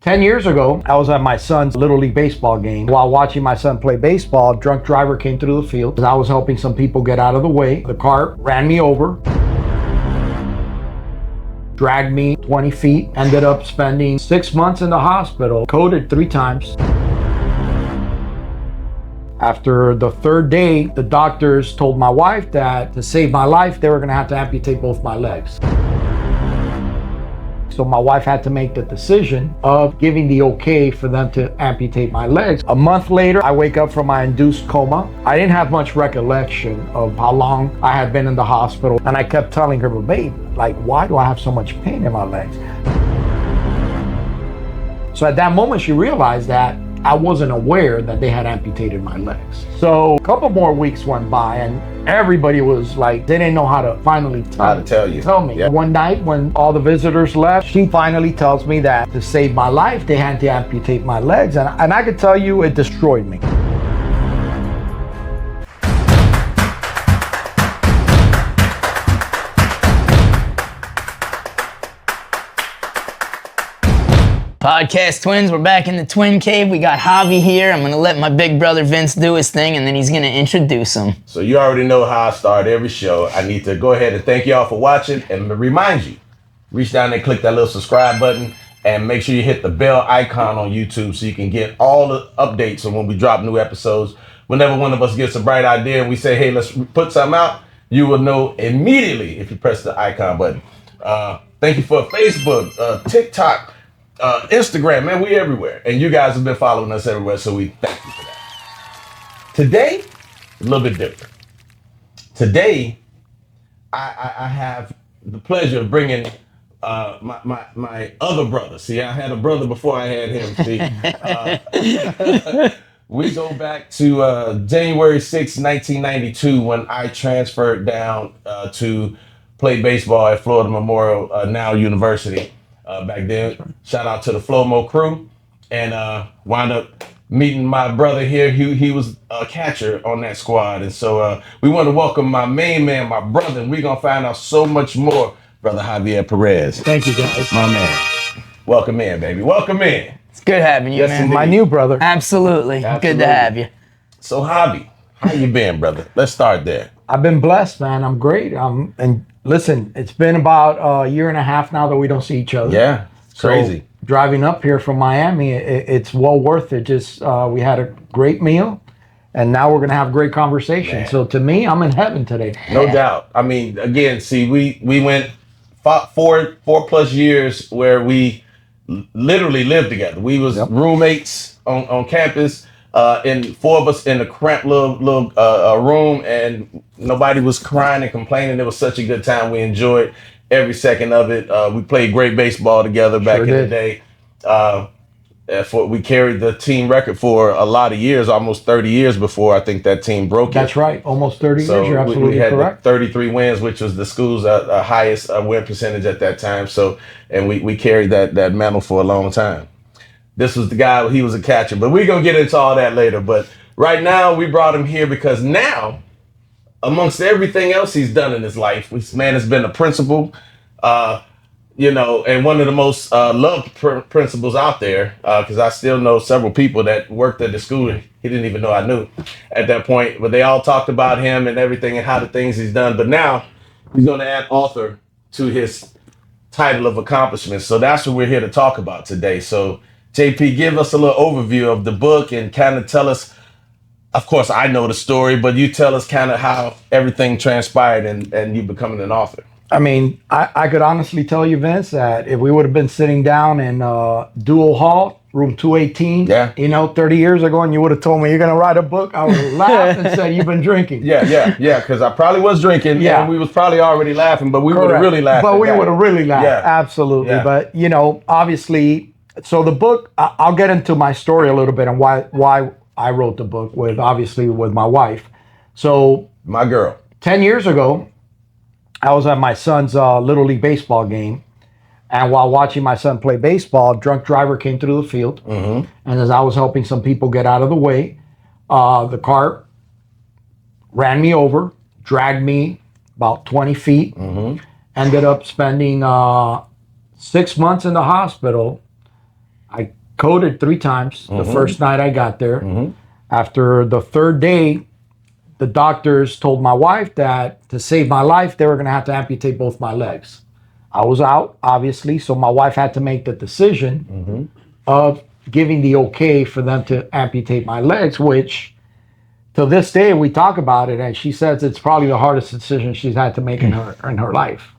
10 years ago, I was at my son's Little League baseball game. While watching my son play baseball, a drunk driver came through the field. I was helping some people get out of the way. The car ran me over, dragged me 20 feet, ended up spending 6 months in the hospital, coded 3 times. After the 3rd day, the doctors told my wife that to save my life, they were gonna have to amputate both my legs. So my wife had to make the decision of giving the okay for them to amputate my legs. A month later, I wake up from my induced coma. I didn't have much recollection of how long I had been in the hospital. And I kept telling her, but babe, like, why do I have so much pain in my legs? So at that moment, she realized that I wasn't aware that they had amputated my legs. So a couple more weeks went by and everybody was like, they didn't know how to finally tell me. Yeah. One night when all the visitors left, she finally tells me that to save my life, they had to amputate my legs. And I could tell you it destroyed me. Podcast twins, we're back in the twin cave. We got Javi here. I'm gonna let my big brother Vince do his thing and then he's gonna introduce him. So you already know how I start every show. I need to go ahead and thank y'all for watching and remind you, reach down and click that little subscribe button and make sure you hit the bell icon on YouTube so you can get all the updates on when we drop new episodes. Whenever one of us gets a bright idea and we say, hey, let's put something out, you will know immediately if you press the icon button. Thank you for Facebook, TikTok, Instagram, man, we everywhere. And you guys have been following us everywhere, so we thank you for that. Today, a little bit different. Today, I have the pleasure of bringing my other brother. See, I had a brother before I had him. See, we go back to January 6, 1992, when I transferred down to play baseball at Florida Memorial, now University. Back then, shout out to the Flomo crew, and wound up meeting my brother here. He was a catcher on that squad, and so we want to welcome my main man, my brother, and we're gonna find out so much more, brother Javier Perez. Thank you, guys. My man. Welcome in, baby. Welcome in. It's good having you, man. Indeed. My new brother. Absolutely. Good to have you. So, Javi, how you been, brother? Let's start there. I've been blessed, man. I'm great. And listen, it's been about a year and a half now that we don't see each other. Yeah, it's crazy. Driving up here from Miami, it's well worth it. Just we had a great meal, and now we're gonna have great conversation. Man. So to me, I'm in heaven today. No doubt. I mean, again, see, we went 4+ years where we literally lived together. We was roommates on campus. And 4 of us in a cramped little room, and nobody was crying and complaining. It was such a good time. We enjoyed every second of it. We played great baseball together back in the day. We carried the team record for a lot of years, almost 30 years before I think that team broke it. That's right, almost 30 years. You're absolutely we had correct. 33 wins, which was the school's highest win percentage at that time. So, and we carried that mantle for a long time. This was the guy, he was a catcher, but we're going to get into all that later. But right now, we brought him here because now, amongst everything else he's done in his life, this man has been a principal, and one of the most loved principals out there, because I still know several people that worked at the school. He didn't even know I knew at that point, but they all talked about him and everything and how the things he's done. But now, he's going to add author to his title of accomplishments. So that's what we're here to talk about today. So, JP, give us a little overview of the book and kind of tell us, of course, I know the story, but you tell us kind of how everything transpired and you becoming an author. I mean, I could honestly tell you, Vince, that if we would have been sitting down in Dual Hall, room 218, 30 years ago, and you would have told me you're going to write a book, I would have laughed and said, you've been drinking. Yeah, because I probably was drinking, and we was probably already laughing, but we would have really laughed. But we would have really laughed, absolutely. Yeah. But, obviously... So the book, I'll get into my story a little bit and why I wrote the book with my wife. So my girl. 10 years ago, I was at my son's Little League baseball game. And while watching my son play baseball, a drunk driver came through the field. Mm-hmm. And as I was helping some people get out of the way, the car ran me over, dragged me about 20 feet, ended up spending 6 months in the hospital, I coded 3 times the first night I got there. After the 3rd day, the doctors told my wife that to save my life, they were going to have to amputate both my legs. I was out, obviously, so my wife had to make the decision of giving the okay for them to amputate my legs, which to this day we talk about it, and she says it's probably the hardest decision she's had to make in her life,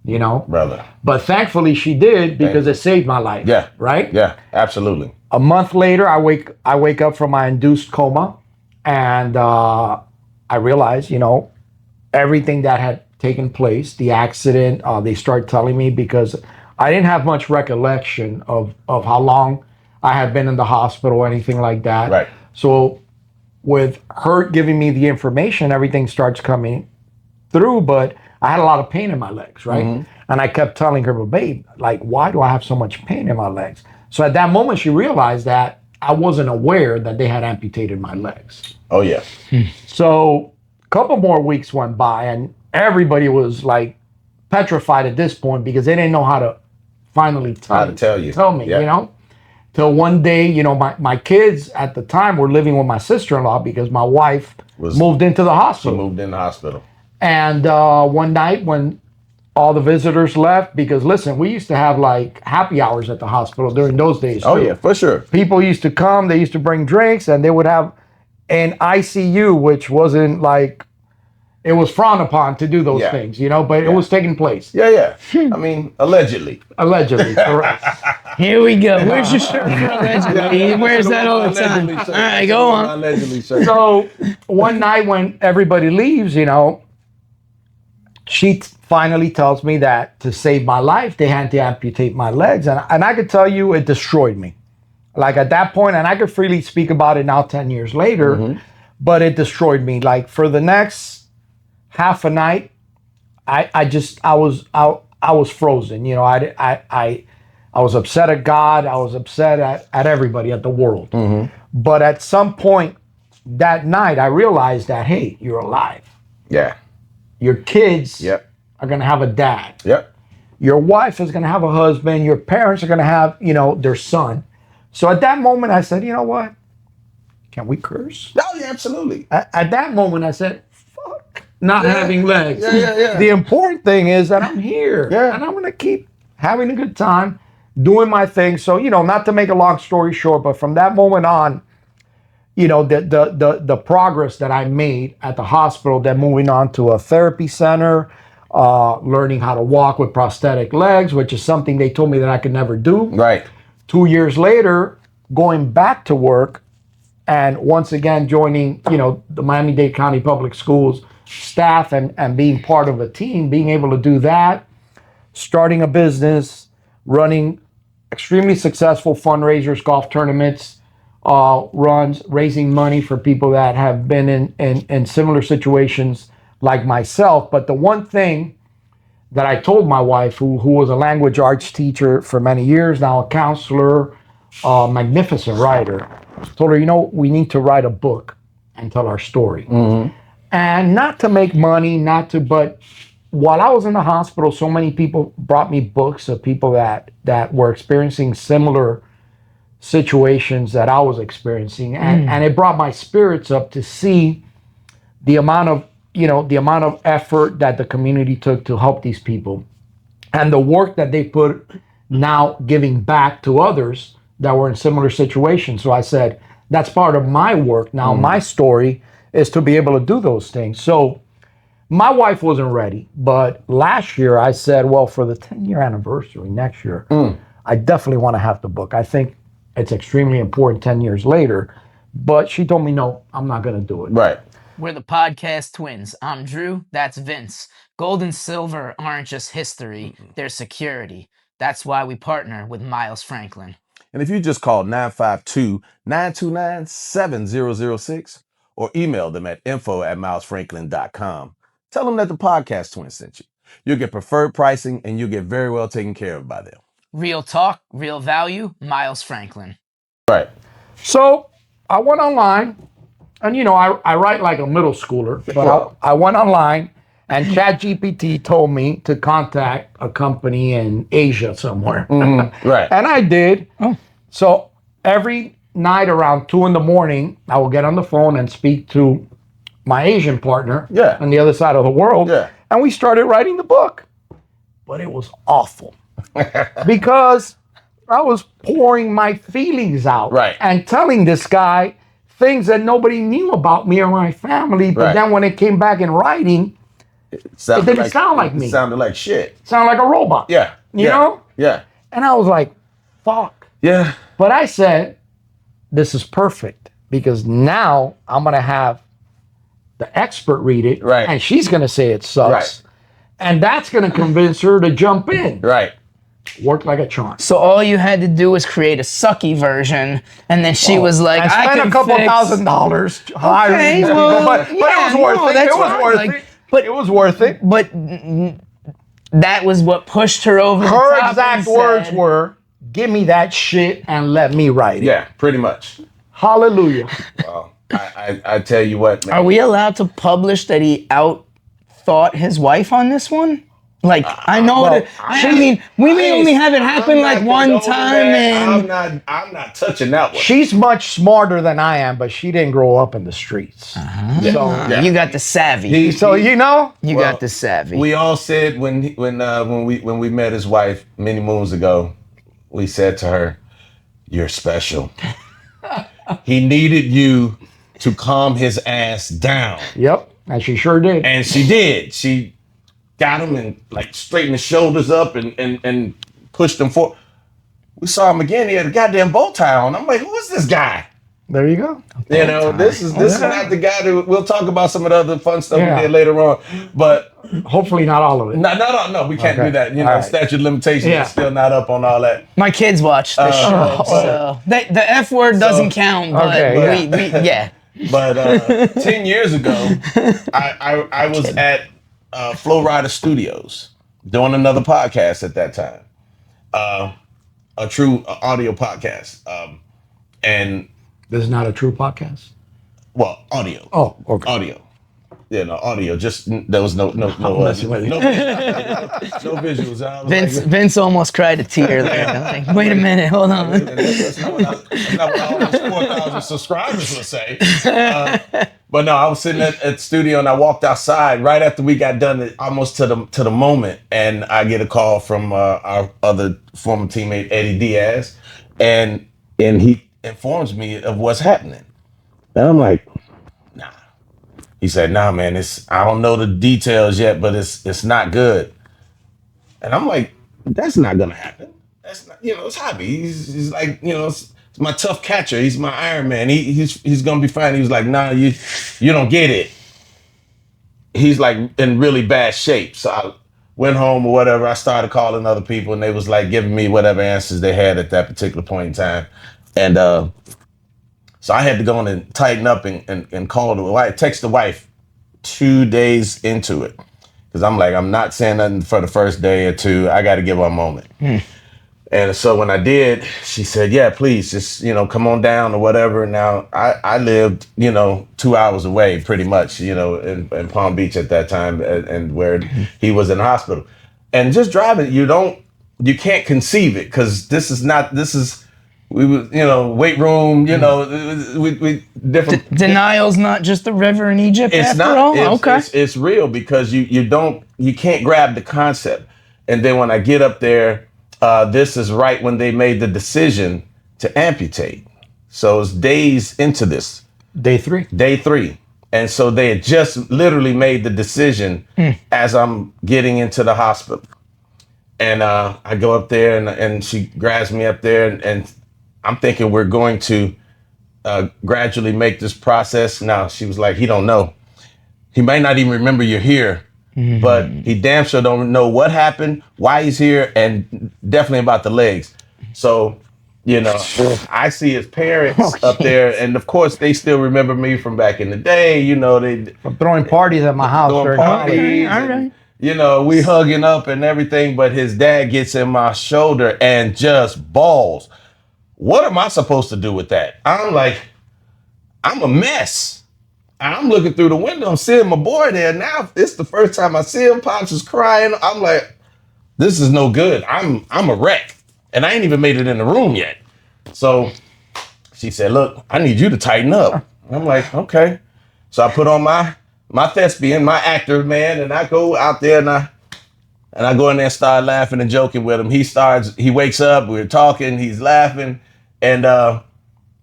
you know, brother. But thankfully she did, because it saved my life. Yeah. Right. Yeah. Absolutely. A month later, I wake up from my induced coma, and I realized, you know, everything that had taken place, the accident. They start telling me, because I didn't have much recollection of how long I had been in the hospital or anything like that. Right. So with her giving me the information, everything starts coming through, but I had a lot of pain in my legs, right? And I kept telling her, but babe, like, why do I have so much pain in my legs? So at that moment, she realized that I wasn't aware that they had amputated my legs. Oh, yeah. So a couple more weeks went by, and everybody was like petrified at this point, because they didn't know how to finally tell me, you know? Till one day, you know, my kids at the time were living with my sister-in-law, because my wife moved into the hospital. She moved in the hospital. And one night when all the visitors left, because listen, we used to have like happy hours at the hospital during those days too. Oh yeah, for sure. People used to come, they used to bring drinks, and they would have an ICU, which wasn't like, it was frowned upon to do those things, you know, but it was taking place. Yeah. I mean, allegedly. Allegedly, correct. Here we go. Where's your shirt for allegedly? He wears that all the time. All right, go on. Allegedly, sir. So one night when everybody leaves, you know, she finally tells me that to save my life, they had to amputate my legs. And I could tell you, it destroyed me. Like at that point, and I could freely speak about it now 10 years later, but it destroyed me. Like for the next half a night, I was frozen. You know, I was upset at God. I was upset at everybody, at the world. But at some point that night, I realized that, hey, you're alive. Yeah. Your kids are going to have a dad. Yep. Your wife is going to have a husband. Your parents are going to have, you know, their son. So at that moment, I said, you know what? Can we curse? Oh, yeah, absolutely. At that moment, I said, fuck not having legs. Yeah. The important thing is that I'm here. Yeah. And I'm going to keep having a good time, doing my thing. So, you know, not to make a long story short, but from that moment on, you know, the progress that I made at the hospital, then moving on to a therapy center, learning how to walk with prosthetic legs, which is something they told me that I could never do. Right. 2 years later, going back to work, and once again joining, you know, the Miami-Dade County Public Schools staff and being part of a team, being able to do that, starting a business, running extremely successful fundraisers, golf tournaments, runs, raising money for people that have been in similar situations like myself. But the one thing that I told my wife, who was a language arts teacher for many years, now a counselor, magnificent writer, told her, you know, we need to write a book and tell our story. And not to make money, but while I was in the hospital, so many people brought me books of people that were experiencing similar situations that I was experiencing. And it brought my spirits up to see the amount of effort that the community took to help these people, and the work that they put now giving back to others that were in similar situations. So I said, that's part of my work now. My story is to be able to do those things. So my wife wasn't ready, but last year I said, well, for the 10-year anniversary next year, I definitely want to have the book. I think it's extremely important 10 years later. But she told me, no, I'm not going to do it. Right. We're the podcast twins. I'm Drew. That's Vince. Gold and silver aren't just history, they're security. That's why we partner with Miles Franklin. And if you just call 952-929-7006 or email them at info@milesfranklin.com, tell them that the podcast twins sent you. You'll get preferred pricing and you'll get very well taken care of by them. Real talk, real value, Miles Franklin. Right. So I went online, and you know, I write like a middle schooler, but I went online, and ChatGPT told me to contact a company in Asia somewhere. Right. And I did. So every night around 2 a.m, I will get on the phone and speak to my Asian partner on the other side of the world. Yeah. And we started writing the book. But it was awful because I was pouring my feelings out and telling this guy things that nobody knew about me or my family. But then when it came back in writing, it didn't sound like me. It sounded like shit. It sounded like a robot. Yeah. You know? Yeah. And I was like, fuck. Yeah. But I said, this is perfect because now I'm going to have the expert read it. Right. And she's going to say it sucks. Right. And that's going to convince her to jump in. Right. Worked like a charm. So all you had to do was create a sucky version, and then she was like, I spent a couple $1,000 hiring people, but it was worth it. It was worth it. But it was worth it. But that was what pushed her over the top. Her exact words were, give me that shit and let me write it. Yeah, pretty much. Hallelujah. Well, I tell you what, man. Are we allowed to publish that he out-thought his wife on this one? Like, I know that. I mean, we may only have it happen like one time, and I'm not touching that one. She's much smarter than I am, but she didn't grow up in the streets. So you got the savvy. you got the savvy. We all said when we met his wife many moons ago, we said to her, "You're special." He needed you to calm his ass down. Yep, and she sure did. And she did. She got him and like straightened his shoulders up and pushed him forward. We saw him again. He had a goddamn bow tie on. I'm like, who is this guy? There you go. You know, this is not the guy that we'll talk about some of the other fun stuff we did later on. But hopefully not all of it. No, we can't do that. You know, All right. statute of limitations is still not up on all that. My kids watch this show, so the F word doesn't count. But But 10 years ago, I was at Flow Rider Studios doing another podcast at that time, a true audio podcast, and this is not a true podcast. Well, audio. Oh, okay. Audio. Yeah, no audio. Just there was no visuals. Vince almost cried a tear there. Like, wait a minute, hold on. That's not what all those 4,000 subscribers would say. But no, I was sitting at the studio and I walked outside right after we got done, almost to the moment, and I get a call from our other former teammate Eddie Diaz, and he informs me of what's happening, and I'm like, nah. He said, nah, man, I don't know the details yet, but it's not good. And I'm like, that's not gonna happen. That's not, it's Hobby. He's like, it's my tough catcher. He's my Iron Man. He's gonna be fine. He was like, nah, you don't get it. He's like in really bad shape. So I went home or whatever. I started calling other people, and they was like giving me whatever answers they had at that particular point in time. And so I had to go in and tighten up and call the wife, text the wife 2 days into it. Because I'm like, I'm not saying nothing for the first day or two. I got to give her a moment. And so when I did, she said, yeah, please just, come on down or whatever. Now, I lived, 2 hours away pretty much, in Palm Beach at that time, and where he was in the hospital. And just driving, you can't conceive it, because we was, weight room, we different. Denial's not just the river in Egypt. It's not. It's real, because you can't grab the concept. And then when I get up there, this is right when they made the decision to amputate. So it's days into this. Day three. And so they had just literally made the decision as I'm getting into the hospital. And I go up there and she grabs me up there and I'm thinking we're going to gradually make this process. Now, she was like, he don't know. He might not even remember you're here, but he damn sure don't know what happened, why he's here, and definitely about the legs. So, I see his parents up there, and of course, they still remember me from back in the day. From throwing parties at my house. Throwing parties. All right. We hugging up and everything, but his dad gets in my shoulder and just bawls. What am I supposed to do with that? I'm like, I'm a mess. I'm looking through the window. I'm seeing my boy there. Now it's the first time I see him. Pops is crying. I'm like, this is no good. I'm a wreck. And I ain't even made it in the room yet. So she said, look, I need you to tighten up. I'm like, okay. So I put on my thespian, my actor, man, and I go out there and I go in there and start laughing and joking with him. He wakes up, we're talking, he's laughing. And,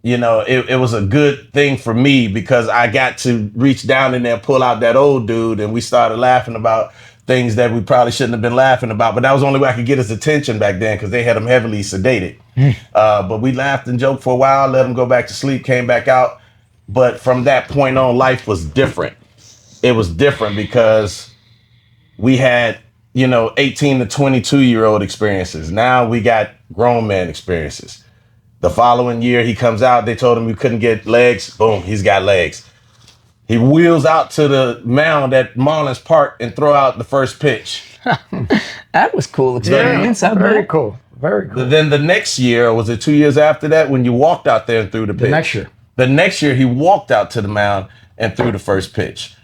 it was a good thing for me because I got to reach down in there and pull out that old dude. And we started laughing about things that we probably shouldn't have been laughing about. But that was the only way I could get his attention back then because they had him heavily sedated. But we laughed and joked for a while, let him go back to sleep, came back out. But from that point on, life was different. It was different because we had, 18 to 22-year-old experiences. Now we got grown man experiences. The following year he comes out, they told him we couldn't get legs. Boom, he's got legs. He wheels out to the mound at Marlins Park and throw out the first pitch. That was cool experience. Yeah, very cool. Very cool. Then the next year, or was it 2 years after that, when you walked out there and threw the pitch? The next year, he walked out to the mound and threw the first pitch.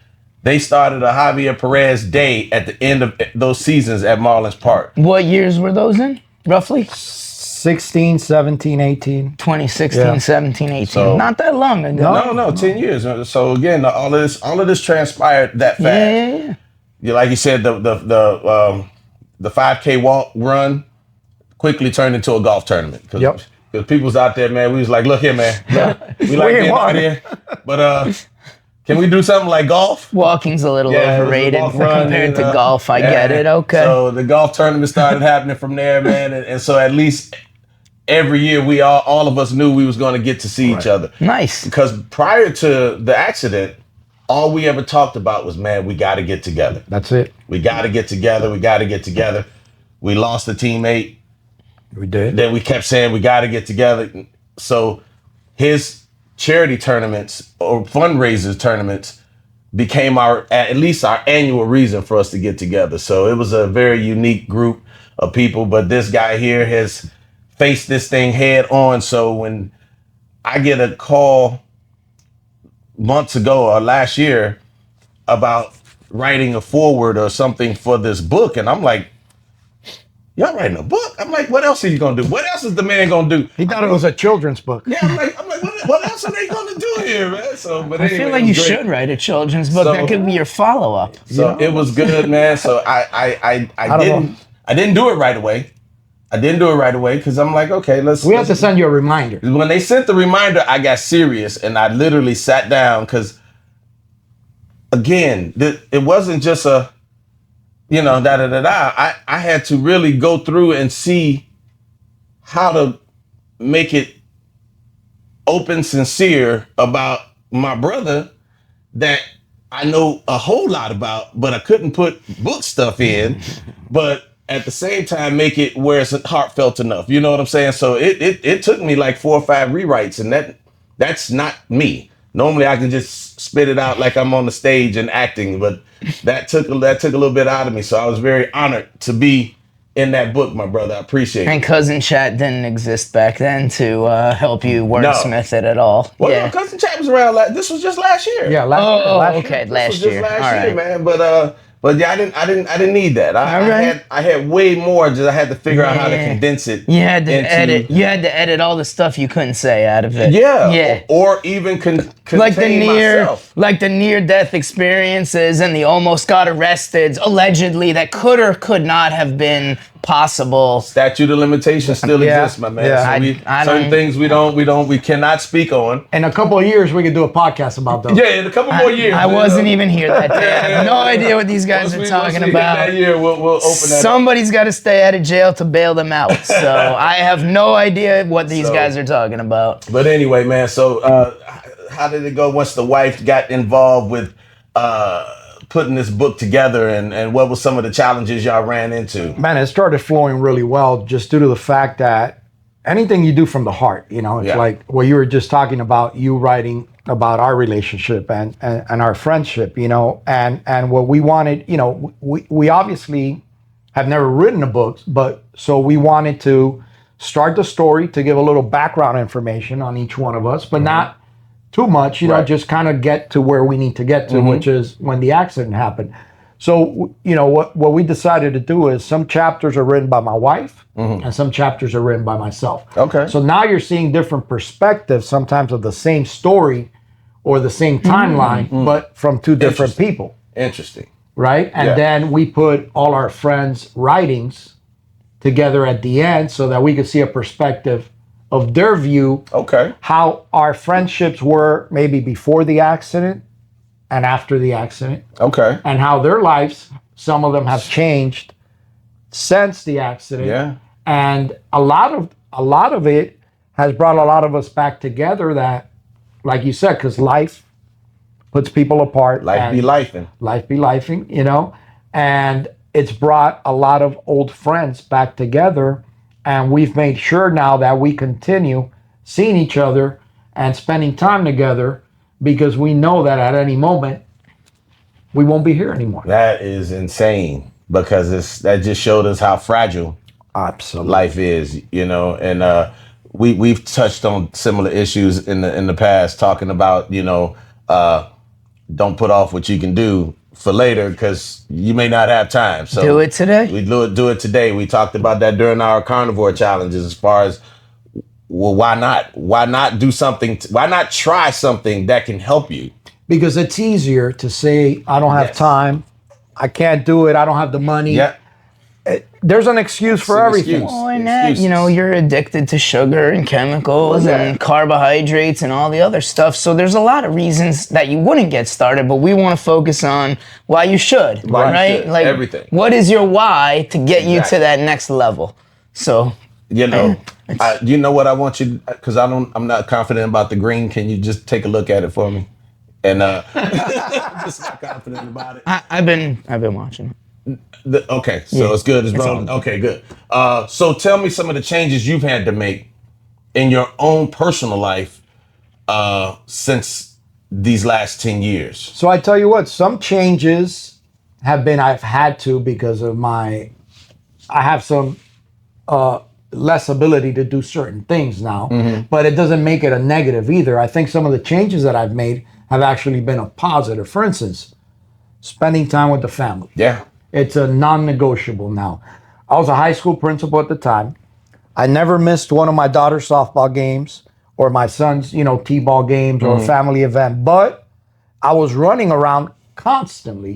They started a Javier Perez Day at the end of those seasons at Marlins Park. What years were those in, roughly? 16, 17, 18. 2016, 17, 18. So, not that long ago. No, 10 years. So again, all of this transpired that fast. Yeah. Like you said, the 5K walk run quickly turned into a golf tournament. Because people's out there, man. We was like, look here, man. Look, we like getting out here. But can we do something like golf? Walking's a little overrated compared to golf. I get it. Okay. So the golf tournament started happening from there, man. And so at least every year we all of us knew we was going to get to see each other. Nice. Because prior to the accident, all we ever talked about was, man, we got to get together. That's it. We got to get together. We got to get together. We lost a teammate. We did. Then we kept saying we got to get together. So his charity tournaments or fundraisers tournaments became at least our annual reason for us to get together. So it was a very unique group of people. But this guy here has faced this thing head on. So when I get a call months ago or last year about writing a foreword or something for this book, and I'm like, y'all writing a book? I'm like, what else are you gonna do? What else is the man gonna do? He thought it was a children's book. Yeah, I'm like, what else are they gonna do here, man? So, but anyway, I feel like you should write a children's book. That could be your follow-up. So it was good, man. So I didn't do it right away. I didn't do it right away because I'm like, okay, we have to send you a reminder. When they sent the reminder, I got serious and I literally sat down because, again, it wasn't just a, I had to really go through and see how to make it open, sincere about my brother that I know a whole lot about, but I couldn't put book stuff in, but at the same time make it where it's heartfelt enough. You know what I'm saying? So it took me like 4 or 5 rewrites, and that's not me. Normally I can just spit it out like I'm on the stage and acting, but that took a little bit out of me. So I was very honored to be in that book, my brother. I appreciate it. And Cousin Chat didn't exist back then to help you wordsmith it at all. Well, no, Cousin Chat was around. This was just last year. Yeah, last year. Last year, man. But yeah, I didn't need that. I had way more. Just I had to figure out how to condense it. You had to edit. You had to edit all the stuff you couldn't say out of it. Yeah. Or even contain myself. Like the near-death experiences and the almost got arrested, allegedly, that could or could not have been possible. Statute of limitations still exists, my man. Yeah. So certain things we cannot speak on. In a couple of years, we could do a podcast about those. Yeah, in a couple more years. I wasn't even here that day. I have no idea what these guys are talking about. That year, we'll open that. Somebody's got to stay out of jail to bail them out. So I have no idea what these guys are talking about. But anyway, man. So how did it go once the wife got involved with putting this book together, and what were some of the challenges y'all ran into? Man, it started flowing really well just due to the fact that anything you do from the heart, it's like what you were just talking about, you writing about our relationship and our friendship, and what we wanted, we obviously have never written a book, but so we wanted to start the story to give a little background information on each one of us, but not too much, just kind of get to where we need to get to, which is when the accident happened. So, what we decided to do is some chapters are written by my wife and some chapters are written by myself. Okay. So now you're seeing different perspectives sometimes of the same story or the same timeline, but from two different people. Interesting. Right? And then we put all our friends' writings together at the end so that we could see a perspective of their view. Okay. How our friendships were maybe before the accident and after the accident. Okay. And how their lives, some of them have changed since the accident. Yeah. And a lot of it has brought a lot of us back together that, like you said, because life puts people apart. Life be lifing. Life be lifing, and it's brought a lot of old friends back together. And we've made sure now that we continue seeing each other and spending time together because we know that at any moment we won't be here anymore. That is insane because that just showed us how fragile absolutely life is, and we've touched on similar issues in the past, talking about, don't put off what you can do for later because you may not have time. So do it today. We do it today. We talked about that during our carnivore challenges as far as, well, why not? Why not do something? Why not try something that can help you? Because it's easier to say, I don't have time. I can't do it. I don't have the money. Yeah. There's an excuse for everything. Oh, and that, you're addicted to sugar and chemicals and carbohydrates and all the other stuff. So there's a lot of reasons that you wouldn't get started, but we want to focus on why you should, right? Like everything. What is your why to get you to that next level? So, you know what I want you, because I'm not confident about the green. Can you just take a look at it for me? And I'm just not confident about it. I've been watching it. Okay, so it's good. It's rolling. Okay, good. So tell me some of the changes you've had to make in your own personal life since these last 10 years. So I tell you what, some changes I've had to because of I have some less ability to do certain things now, but it doesn't make it a negative either. I think some of the changes that I've made have actually been a positive. For instance, spending time with the family. Yeah. It's a non-negotiable now. I was a high school principal at the time. I never missed one of my daughter's softball games or my son's, t-ball games or a family event. But I was running around constantly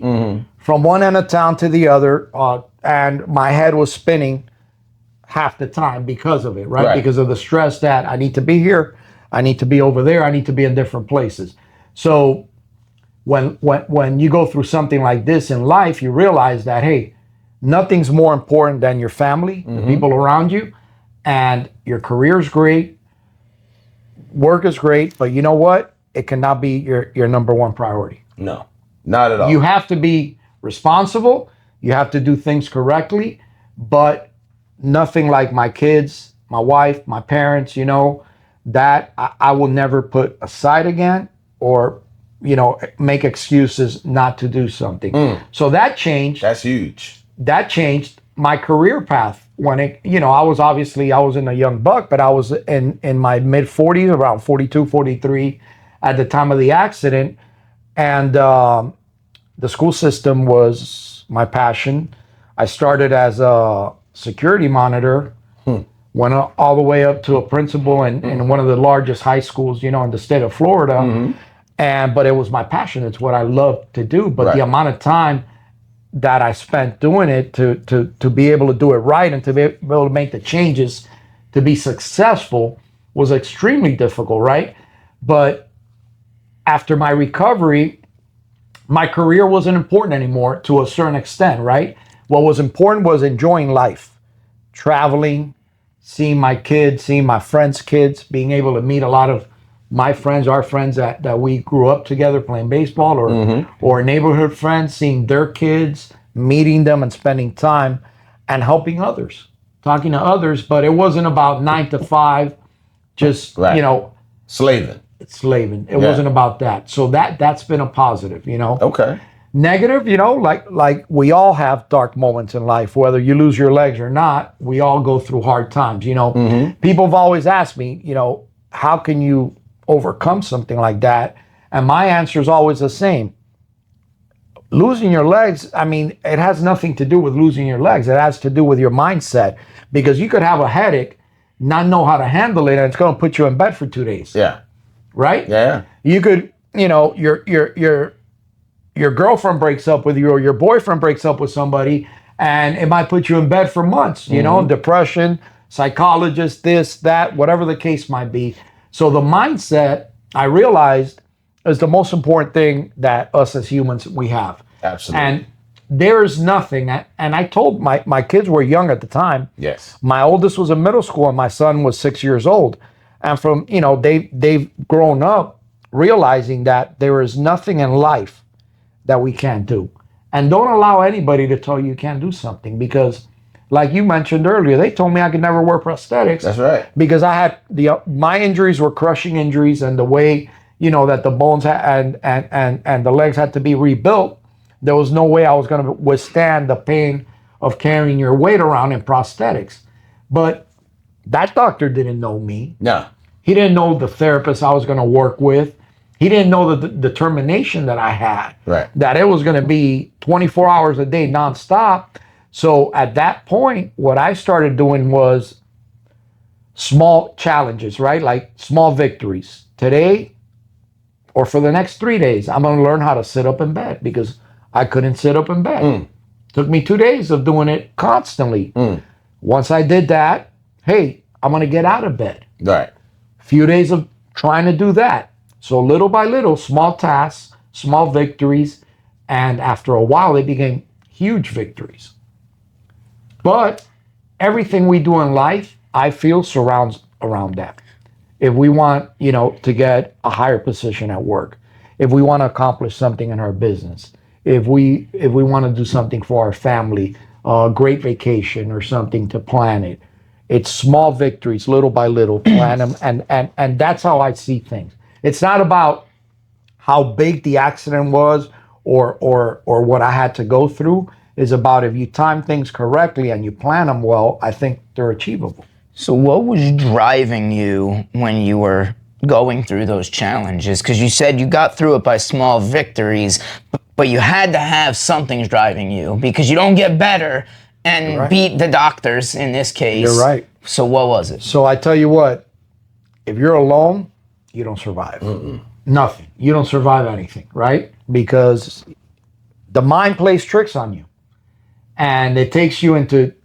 from one end of town to the other, and my head was spinning half the time because of it, right? Because of the stress that I need to be here, I need to be over there, I need to be in different places. So when you go through something like this in life, you realize that, hey, nothing's more important than your family, the people around you, and your career is great, work is great, but you know what? It cannot be your number one priority. No, not at all. You have to be responsible, you have to do things correctly, but nothing like my kids, my wife, my parents, that I will never put aside again or make excuses not to do something. So that changed. That's huge. That changed my career path when I was in a young buck, but I was in my mid 40s, around 42, 43 at the time of the accident. And the school system was my passion. I started as a security monitor, went all the way up to a principal in one of the largest high schools, in the state of Florida. But it was my passion. It's what I love to do. But the amount of time that I spent doing it to be able to do it right and to be able to make the changes to be successful was extremely difficult, right? But after my recovery, my career wasn't important anymore to a certain extent, right? What was important was enjoying life, traveling, seeing my kids, seeing my friends' kids, being able to meet a lot of my friends, our friends that we grew up together playing baseball or neighborhood friends, seeing their kids, meeting them and spending time and helping others, talking to others. But it wasn't about 9 to 5, just, slaving. It wasn't about that. So that's been a positive, Okay. Negative, like we all have dark moments in life, whether you lose your legs or not, we all go through hard times, People have always asked me, how can you overcome something like that? And my answer is always the same. losing your legs, I mean, it has nothing to do with losing your legs. It has to do with your mindset, because you could have a headache, not know how to handle it, and it's going to put you in bed for 2 days. Yeah. Right? Yeah. You could, your girlfriend breaks up with you, or your boyfriend breaks up with somebody, and it might put you in bed for months, depression, psychologist, this, that, whatever the case might be. So the mindset, I realized, is the most important thing that us as humans, we have. Absolutely. And there's nothing, and I told my kids were young at the time. Yes. My oldest was in middle school and my son was 6 years old. And from, they've grown up realizing that there is nothing in life that we can't do. And don't allow anybody to tell you can't do something, because like you mentioned earlier, they told me I could never wear prosthetics. That's right. Because I had my injuries were crushing injuries, and the way, that the bones and the legs had to be rebuilt, there was no way I was going to withstand the pain of carrying your weight around in prosthetics. But that doctor didn't know me. No. He didn't know the therapist I was going to work with. He didn't know the determination that I had. Right. That it was going to be 24 hours a day nonstop. So at that point, what I started doing was small challenges, right? Like small victories. Today, or for the next 3 days, I'm going to learn how to sit up in bed, because I couldn't sit up in bed. Took me 2 days of doing it constantly. Once I did that, hey, I'm going to get out of bed. Right. Few days of trying to do that. So little by little, small tasks, small victories, and after a while, they became huge victories. But everything we do in life, I feel, surrounds around that. If we want, to get a higher position at work, if we want to accomplish something in our business, if we want to do something for our family, a great vacation or something, to plan it, it's small victories, little by little, plan them, and that's how I see things. It's not about how big the accident was or what I had to go through. It's about, if you time things correctly and you plan them well, I think they're achievable. So what was driving you when you were going through those challenges? Because you said you got through it by small victories, but you had to have something driving you, because you don't get better and beat the doctors in this case. You're right. So what was it? So I tell you what, if you're alone, you don't survive. Nothing. You don't survive anything, right? Because the mind plays tricks on you. And it takes you into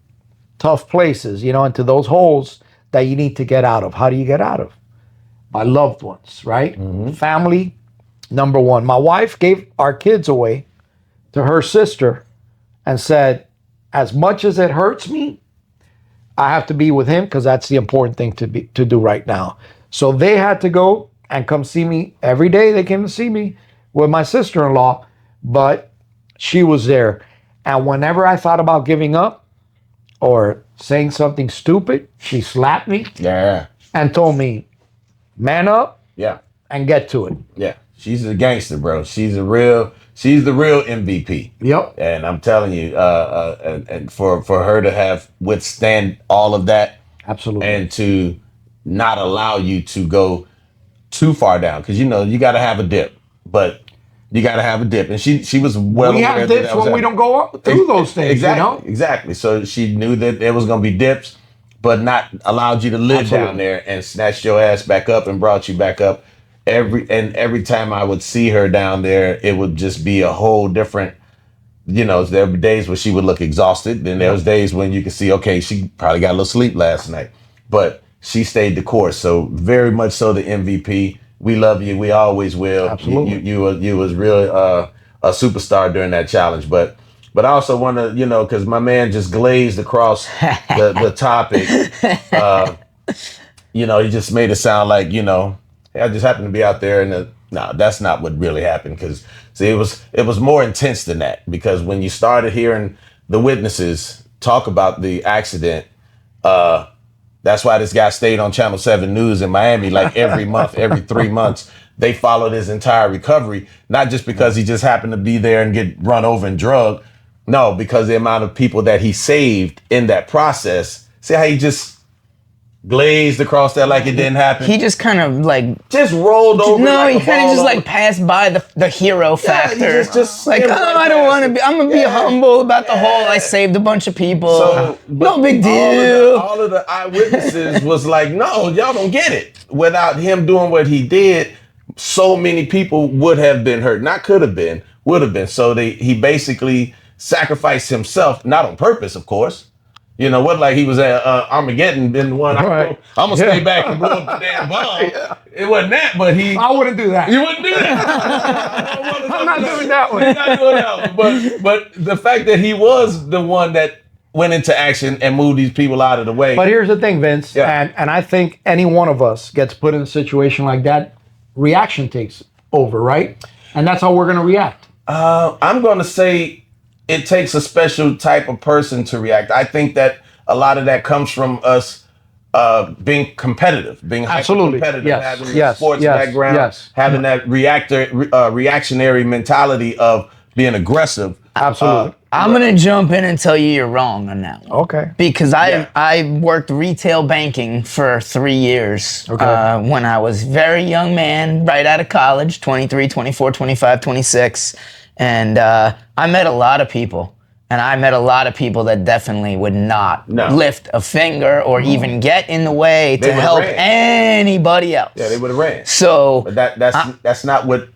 tough places, into those holes that you need to get out of. How do you get out of? By loved ones, right? Family, number one. My wife gave our kids away to her sister and said, as much as it hurts me, I have to be with him, because that's the important thing to do right now. So they had to go and come see me every day. They came to see me with my sister-in-law, but she was there. And whenever I thought about giving up or saying something stupid, she slapped me and told me, man up and get to it. Yeah. She's a gangster, bro. She's the real MVP. Yep. And I'm telling you, and for her to have withstand all of that, absolutely, and to not allow you to go too far down, because you got to have a dip, but you got to have a dip, and she was well. We have dips when we don't go up through those things. Exactly, exactly. So she knew that there was going to be dips, but not allowed you to live down there, and snatched your ass back up and brought you back up. Every time I would see her down there, it would just be a whole different, there were days where she would look exhausted. Then there was days when you could see, okay, she probably got a little sleep last night, but she stayed the course. So very much so the MVP. We love you. We always will. Absolutely. You was really a superstar during that challenge. But I also want to, because my man just glazed across the topic. He just made it sound like, I just happened to be out there, and no, that's not what really happened. Because see, it was more intense than that. Because when you started hearing the witnesses talk about the accident, that's why this guy stayed on Channel 7 News in Miami like every month, every 3 months. They followed his entire recovery, not just because he just happened to be there and get run over and drugged. No, because the amount of people that he saved in that process. See how he just glazed across that like it didn't happen. He just kind of like just rolled over. No, like he kind of just like passed by the hero factor. Just like, oh, I don't want to be. I'm gonna be humble about the whole. I saved a bunch of people. So, no big deal. All of the eyewitnesses was like, no, y'all don't get it. Without him doing what he did, so many people would have been hurt. Not could have been, would have been. So he basically sacrificed himself, not on purpose, of course. You know, what like he was at Armageddon, then the one, right. I'm going to stay back and blow up the damn bomb. It wasn't that, but I wouldn't do that. You wouldn't do that. I'm not doing that one. You're not doing that one. But the fact that he was the one that went into action and moved these people out of the way. But here's the thing, Vince, and I think any one of us gets put in a situation like that, reaction takes over, right? And that's how we're going to react. I'm going to say it takes a special type of person to react. I think that a lot of that comes from us being competitive, being absolutely competitive, having a sports background, having that reactionary mentality of being aggressive. Absolutely. I'm gonna jump in and tell you you're wrong on that one. Okay. Because I worked retail banking for 3 years when I was a very young man, right out of college, 23, 24, 25, 26. And I met a lot of people. And I met a lot of people that definitely would not lift a finger or even get in the way to help anybody else. Yeah, they would have ran. So but that's not what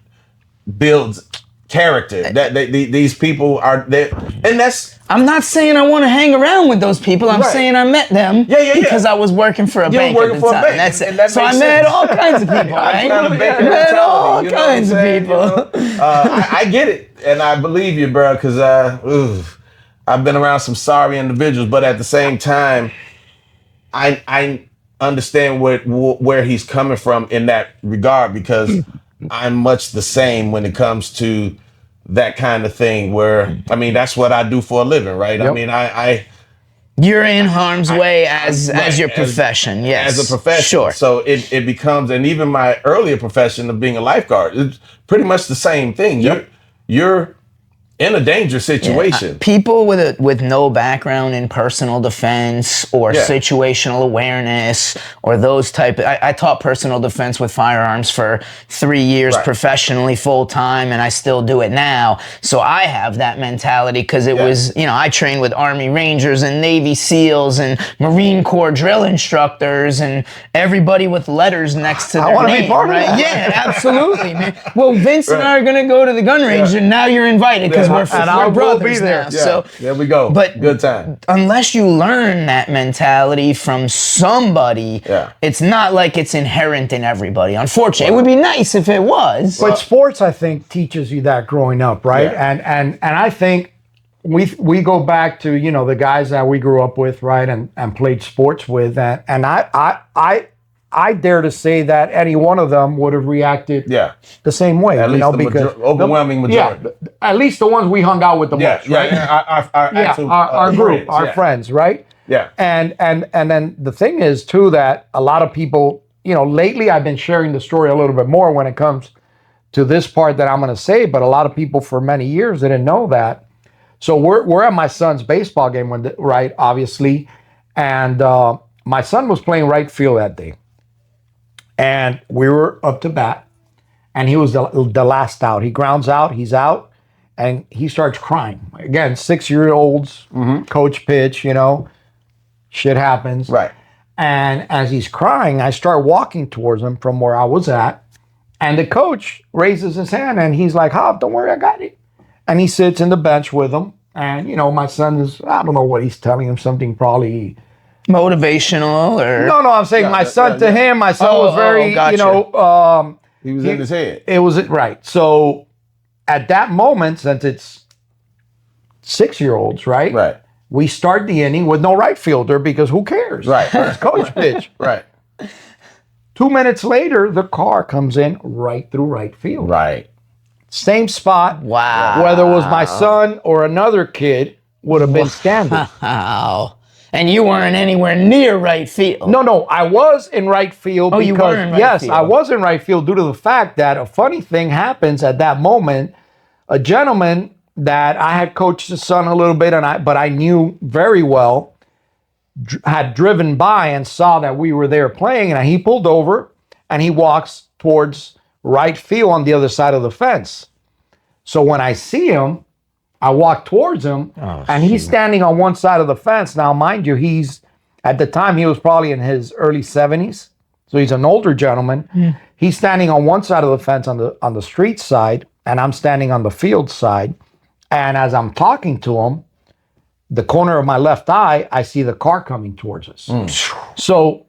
builds character. These people are there, and that's. I'm not saying I want to hang around with those people. I'm saying I met them because I was working for a bank at the time. That's it. So I met all kinds of people. Right? I met all kinds of people. I get it, and I believe you, bro, because I've been around some sorry individuals, but at the same time, I understand where he's coming from in that regard, because I'm much the same when it comes to that kind of thing, where, I mean, that's what I do for a living, right? Yep. I mean, you're in harm's way as your profession, yes. As a profession. Sure. So it becomes, and even my earlier profession of being a lifeguard, it's pretty much the same thing. Yep. You're in a dangerous situation. People with no background in personal defense or situational awareness or those type of, I taught personal defense with firearms for 3 years professionally, full time, and I still do it now. So I have that mentality because it was, I trained with Army Rangers and Navy SEALs and Marine Corps drill instructors and everybody with letters next to their name. I want to be part of that. Yeah, absolutely, man. Well, Vince and I are going to go to the gun range, and now you're invited because we're brothers now. So there we go. But good time. Unless you learn that mentality from somebody, it's not like it's inherent in everybody. Unfortunately, it would be nice if it was. But sports, I think, teaches you that growing up, right? Yeah. And I think we go back to the guys that we grew up with, right, and played sports with, and I dare to say that any one of them would have reacted the same way. At least because overwhelming majority. Yeah, at least the ones we hung out with the most, right? Our group, our friends, right? Yeah. And then the thing is too that a lot of people, lately I've been sharing the story a little bit more when it comes to this part that I'm going to say, but a lot of people for many years didn't know that. So we're at my son's baseball game obviously, and my son was playing right field that day. And we were up to bat, and he was the last out. He grounds out, he's out, and he starts crying. Again, 6-year-olds, coach pitch, shit happens. Right. And as he's crying, I start walking towards him from where I was at, and the coach raises his hand, and he's like, Hop, don't worry, I got it. And he sits in the bench with him, and, my son is, I don't know what he's telling him, something probably motivational or no I'm saying my son to him, my son was very gotcha. He was in his head. It was right. So at that moment, since it's 6-year-olds, right, we start the inning with no right fielder because who cares, right? It's coach pitch. Right. 2 minutes later, the car comes in right through right field, right, same spot. Wow. Whether it was my son or another kid would have been standing. Wow. And you weren't anywhere near right field. No, I was in right field. You were in right field. I was in right field due to the fact that a funny thing happens at that moment. A gentleman that I had coached his son a little bit, but I knew very well, had driven by and saw that we were there playing, and he pulled over and he walks towards right field on the other side of the fence. So when I see him, I walk towards him, and he's standing on one side of the fence. Now, mind you, at the time, he was probably in his early 70s. So he's an older gentleman. Yeah. He's standing on one side of the fence on the street side, and I'm standing on the field side. And as I'm talking to him, the corner of my left eye, I see the car coming towards us. So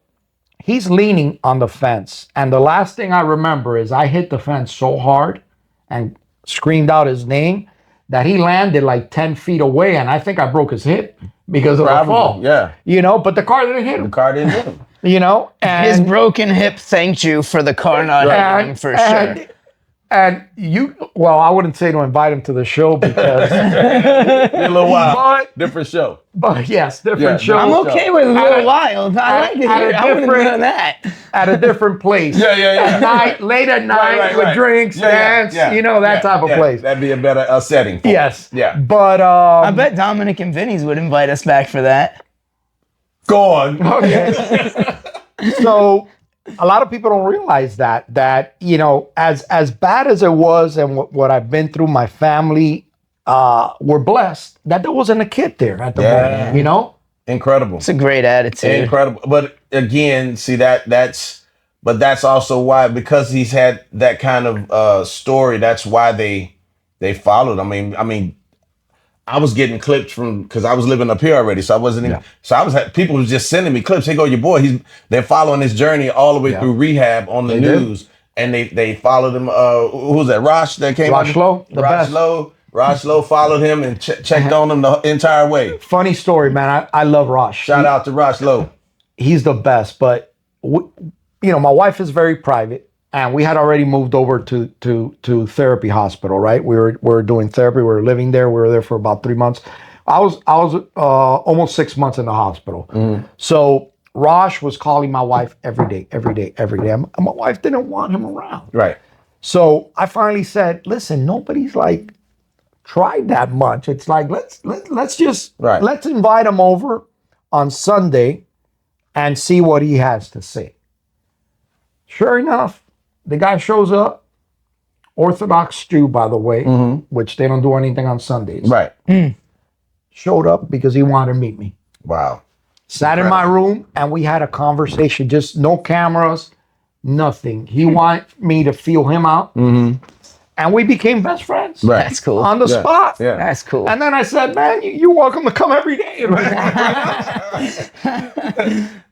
he's leaning on the fence. And the last thing I remember is I hit the fence so hard and screamed out his name that he landed like 10 feet away, and I think I broke his hip because of the fall. Yeah. But the car didn't hit him. The car didn't hit him. And his broken hip thanked you for the car not hitting him, for sure. And I wouldn't say to invite him to the show because a little wild. Different show. But yes, different show. I'm okay with a little wild. I like it. I would have done that. At a different place. Yeah. At night, late at night, with drinks, dance, that type of place. That'd be a better setting for Yes. It. Yeah. But I bet Dominic and Vinny's would invite us back for that. Go on. Okay. So a lot of people don't realize that as bad as it was and what I've been through, my family were blessed that there wasn't a kid there at the moment, Incredible. It's a great attitude. Incredible. But again, see that's also why, because he's had that kind of story, that's why they followed. I mean, I was getting clips because I was living up here already, so I wasn't. People was just sending me clips. Hey, go your boy. They're following his journey all the way through rehab on the news, and they followed him. Who was that? Rosh that came. Rosh Lowe. Rosh Lowe followed him and checked on him the entire way. Funny story, man. I love Rosh. Shout out to Rosh Lowe. He's the best, but my wife is very private. And we had already moved over to therapy hospital, right? We were doing therapy. We were living there. We were there for about 3 months. I was almost 6 months in the hospital. Mm-hmm. So Rosh was calling my wife every day. And my wife didn't want him around. Right. So I finally said, listen, nobody's like tried that much. It's like, let's just, let's invite him over on Sunday and see what he has to say. Sure enough, the guy shows up, Orthodox Jew, by the way, which they don't do anything on Sundays. Right. Showed up because he wanted to meet me. Wow. Sat in my room and we had a conversation, just no cameras, nothing. He wanted me to feel him out. Mm-hmm. And we became best friends. Right. That's cool. On the spot. Yeah. That's cool. And then I said, man, you're welcome to come every day.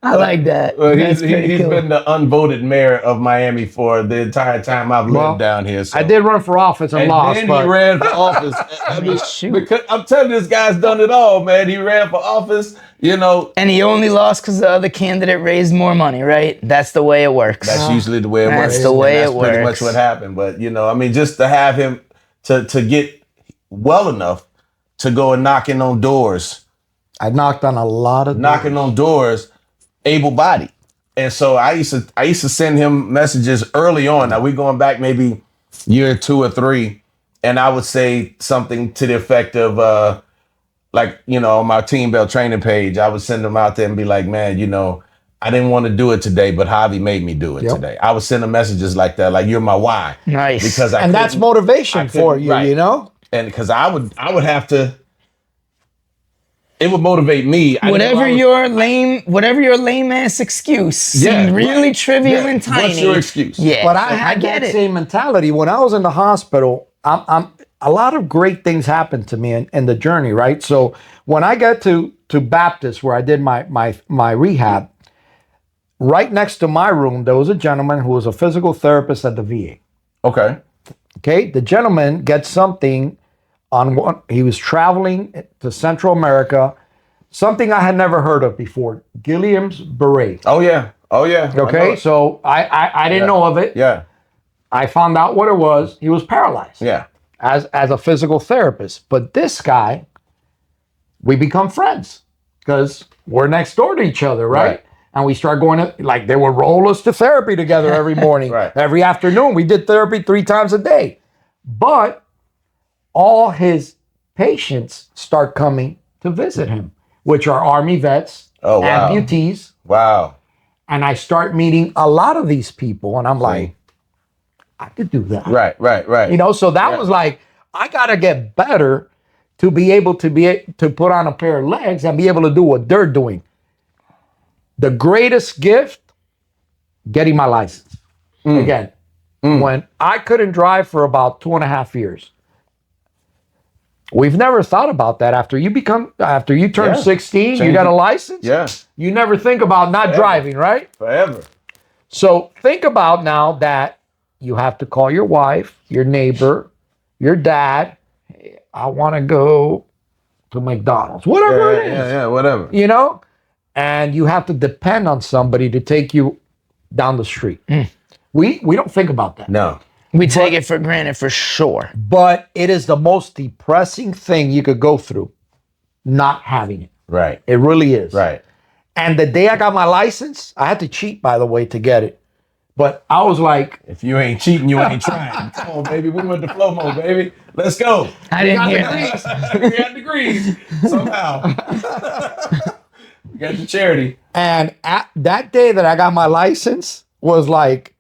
I like that. Well, he's been the unvoted mayor of Miami for the entire time I've lived down here. So. I did run for office and lost. Then he ran for office. Because I'm telling you, this guy's done it all, man. He ran for office, And he only lost because the other candidate raised more money, right? That's the way it works. That's usually the way it works. That's the way it works. That's pretty much what happened. But, just to have him to get well enough to go and knocking on doors. I knocked on a lot of knocking on doors, able-bodied. And so I used to send him messages early on. Now we're going back maybe year 2 or 3, and I would say something to the effect of on my Team Bell training page, I would send him out there and be like, man, I didn't want to do it today, but Javi made me do it today. I would send him messages like that, like, you're my why. Nice. Because and that's motivation for you, And because I would have to. It would motivate me. Whatever your lame ass excuse seemed really trivial and tiny. What's your excuse? Yeah, but I had that same mentality when I was in the hospital. I'm a lot of great things happened to me in the journey, right? So when I got to Baptist, where I did my rehab, right next to my room, there was a gentleman who was a physical therapist at the VA. Okay. The gentleman gets something he was traveling to Central America, something I had never heard of before, Guillain's beret. Oh yeah. Okay, so I didn't know of it. Yeah. I found out what it was. He was paralyzed. Yeah. As a physical therapist. But this guy, we become friends because we're next door to each other, right? And we start going to, they would roll us to therapy together every morning, every afternoon. We did therapy 3 times a day. But all his patients start coming to visit him, which are Army vets amputees. Wow. And I start meeting a lot of these people, and I'm like, I could do that. Right. You know, so that was like, I gotta get better to be able to put on a pair of legs and be able to do what they're doing. The greatest gift, getting my license. Again, when I couldn't drive for about 2.5 years. We've never thought about that. After you turn 16, you got a license. Yeah. You never think about not driving, right? Forever. So think about now that you have to call your wife, your neighbor, your dad. Hey, I want to go to McDonald's, whatever it is. Yeah, whatever. You know, and you have to depend on somebody to take you down the street. We don't think about that. No. We take it for granted for sure. But it is the most depressing thing you could go through, not having it. Right. It really is. Right. And the day I got my license, I had to cheat, by the way, to get it. But I was like, if you ain't cheating, you ain't trying. Come on, baby. We went to flow mode, baby. Let's go. I didn't hear that. We got degrees somehow. We got the charity. and at that day that I got my license was like,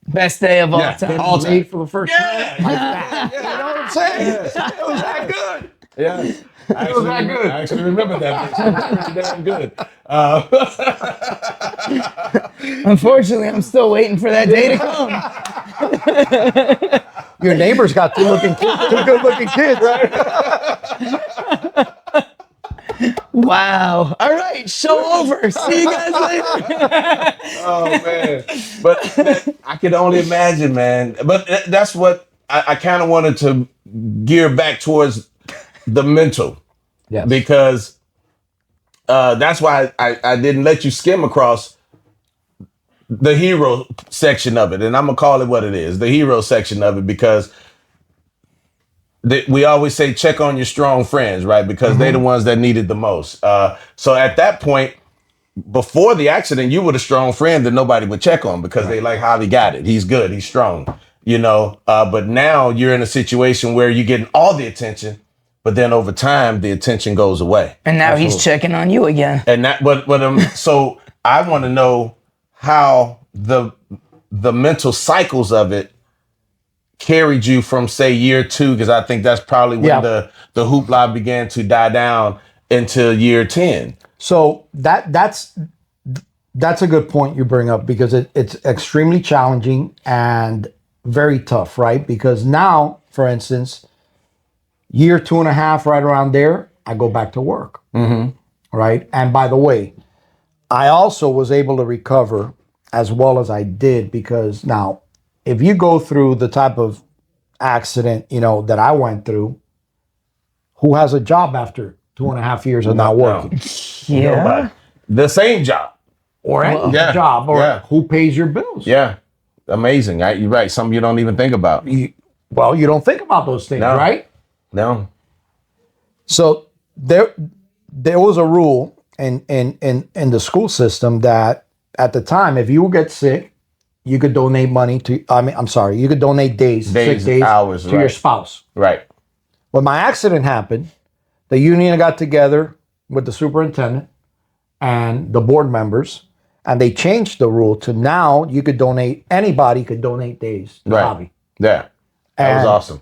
Best day of all time. all time. made for the first time. Yeah. You know what I'm saying? It was that good. Yeah. It was that good. I actually remember that. It was pretty damn good. Unfortunately, I'm still waiting for that day to come. Your neighbor's got two good looking kids, right? Wow. All right, show over. See you guys later. Oh man, but I can only imagine, man. But that's what I kind of wanted to gear back towards the mental, because that's why I didn't let you skim across the hero section of it, and I'm gonna call it what it is, the hero section of it, because we always say check on your strong friends, right? Because they're the ones that need it the most. So at that point, before the accident, you were a strong friend that nobody would check on because they like Javi got it. He's good. He's strong, you know. But now you're in a situation where you're getting all the attention, but then over time the attention goes away. And now he's checking on you again. And that, so I want to know how the mental cycles of it carried you from, say, year 2, because I think that's probably when the hoopla began to die down, into year 10. So that's a good point you bring up, because it's extremely challenging and very tough, right? Because now, for instance, year 2.5, right around there, I go back to work, right? And by the way, I also was able to recover as well as I did, because now, if you go through the type of accident, you know, that I went through, who has a job after 2.5 years of not working? Yeah. Nobody. The same job. Or any job, or who pays your bills? Yeah. Amazing. You're right. Something you don't even think about. You don't think about those things, right? No. So there was a rule in the school system that at the time, if you get sick, you could donate money to, you could donate sick days, hours, to your spouse. Right. When my accident happened, the union got together with the superintendent and the board members, and they changed the rule to now you could donate, anybody could donate days to Javi. Yeah. That was awesome.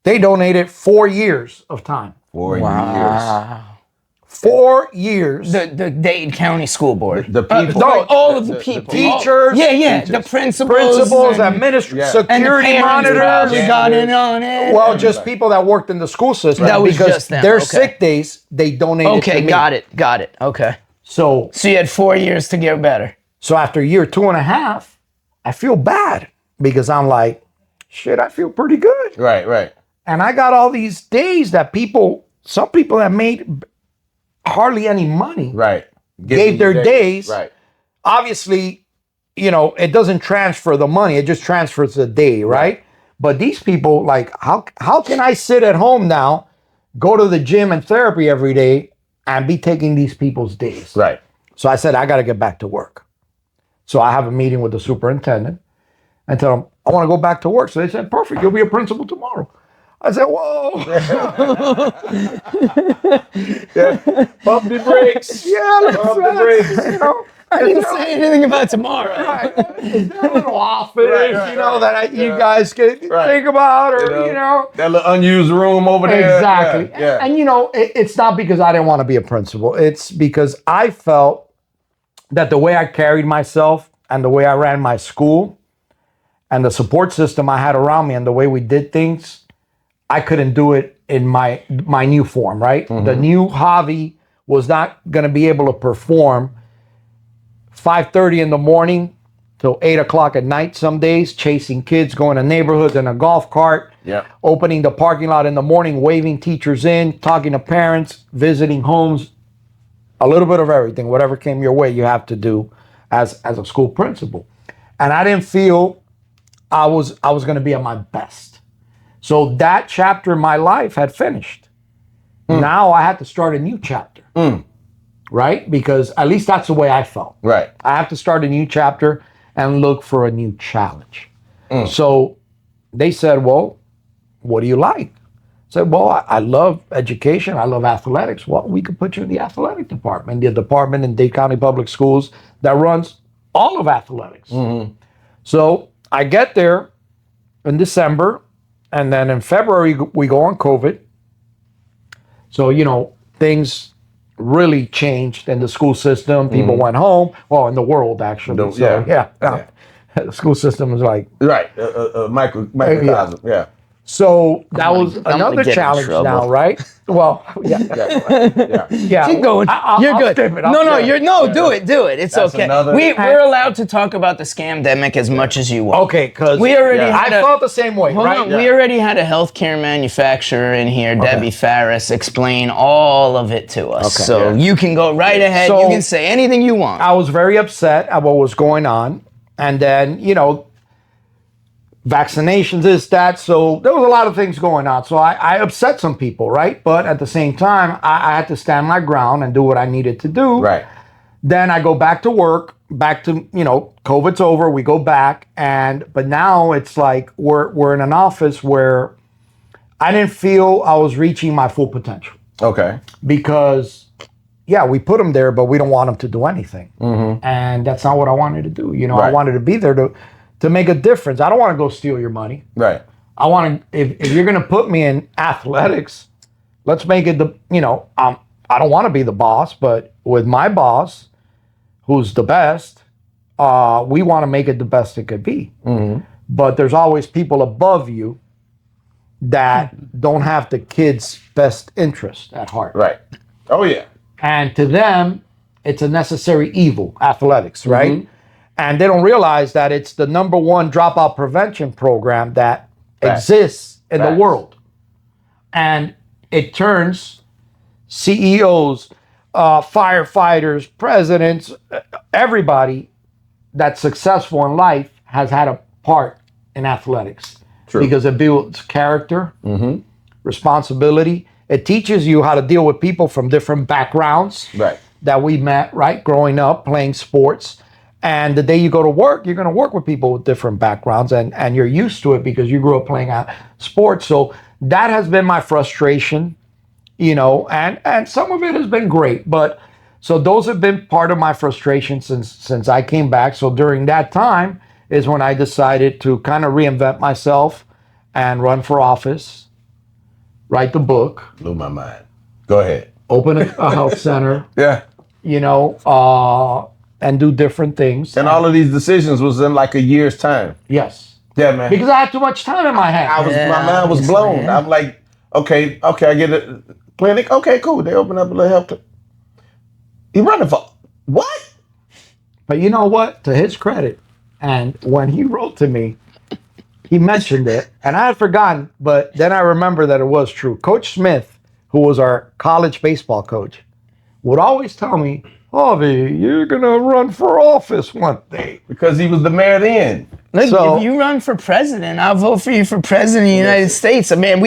They donated 4 years of time. 4 years. 4 years. The Dade County School Board. The people. All of the people. Teachers. Teachers. The principals, administrators, and security monitors. We got in on it. Well, just people that worked in the school system. That was because just them. their sick days, they donated to me. Got it. Okay. So you had 4 years to get better. So after year 2.5, I feel bad, because I'm like, shit, I feel pretty good. Right. And I got all these days that some people that made hardly any money. Right. Gave their days. Right. Obviously, you know, it doesn't transfer the money. It just transfers the day, right? But these people, like, how can I sit at home now, go to the gym and therapy every day, and be taking these people's days? Right. So I said, I got to get back to work. So I have a meeting with the superintendent and tell him, I want to go back to work. So they said, perfect, you'll be a principal tomorrow. I said, whoa. Pump the brakes. Pump the brakes. You know, I didn't say anything about tomorrow. right. Is there a little office, Right, you guys can think about, or that little unused room over there. Exactly. Yeah. And it's not because I didn't want to be a principal. It's because I felt that the way I carried myself and the way I ran my school and the support system I had around me and the way we did things, I couldn't do it in my new form, right? The new Javi was not going to be able to perform 5:30 in the morning till 8 o'clock at night some days, chasing kids, going to neighborhoods in a golf cart, opening the parking lot in the morning, waving teachers in, talking to parents, visiting homes, a little bit of everything. Whatever came your way, you have to do as a school principal. And I didn't feel I was going to be at my best. So that chapter in my life had finished. Now I had to start a new chapter. Right? Because at least that's the way I felt. Right. I have to start a new chapter and look for a new challenge. So they said, well, what do you like? I said, well, I love education. I love athletics. Well, we could put you in the athletic department, the department in Dade County Public Schools that runs all of athletics. So I get there in December, and then in February, we go on COVID. So, things really changed in the school system. People went home. Well, in the world, actually. The school system was like... Right. Microcosm. Yeah. So that was another challenge now, right? Well, yeah. Keep going. You're good. Do it. It's That's okay. another- We're allowed to talk about the scamdemic as much as you want. Okay, because I felt the same way, right? We already had a healthcare manufacturer in here, Debbie Farris, explain all of it to us. You can go right ahead. So, you can say anything you want. I was very upset at what was going on. And then, vaccinations, this, that. So there was a lot of things going on. So I upset some people, right? But at the same time, I had to stand my ground and do what I needed to do. Right. Then I go back to work, COVID's over, we go back. But now it's like we're in an office where I didn't feel I was reaching my full potential. Okay. Because, we put them there, but we don't want them to do anything. And that's not what I wanted to do. I wanted to be there to make a difference. I don't want to go steal your money. Right. I want to, if you're going to put me in athletics, let's make it I don't want to be the boss, but with my boss, who's the best, we want to make it the best it could be. But there's always people above you that don't have the kid's best interest at heart. Right. Oh, yeah. And to them, it's a necessary evil, athletics, right? And they don't realize that it's the number one dropout prevention program that exists in the world. And it turns CEOs, firefighters, presidents, everybody that's successful in life has had a part in athletics. True. Because it builds character, responsibility. It teaches you how to deal with people from different backgrounds that we met, right? Growing up, playing sports. And the day you go to work, you're going to work with people with different backgrounds, and you're used to it because you grew up playing sports. So that has been my frustration, and some of it has been great. But so those have been part of my frustration since I came back. So during that time is when I decided to kind of reinvent myself and run for office, write the book. Blew my mind. Go ahead. Open a health center. And do different things. And all of these decisions was in like a year's time. Yes. Yeah, man. Because I had too much time in my hands. My mind was blown. Man. I'm like, okay, I get a clinic. Okay, cool. They open up a little health. He running for what? But you know what? To his credit, and when he wrote to me, he mentioned it, and I had forgotten, but then I remember that it was true. Coach Smith, who was our college baseball coach, would always tell me, Javi, you're going to run for office one day. Because he was the mayor then. Look, if you run for president, I'll vote for you for president of the United States. Man,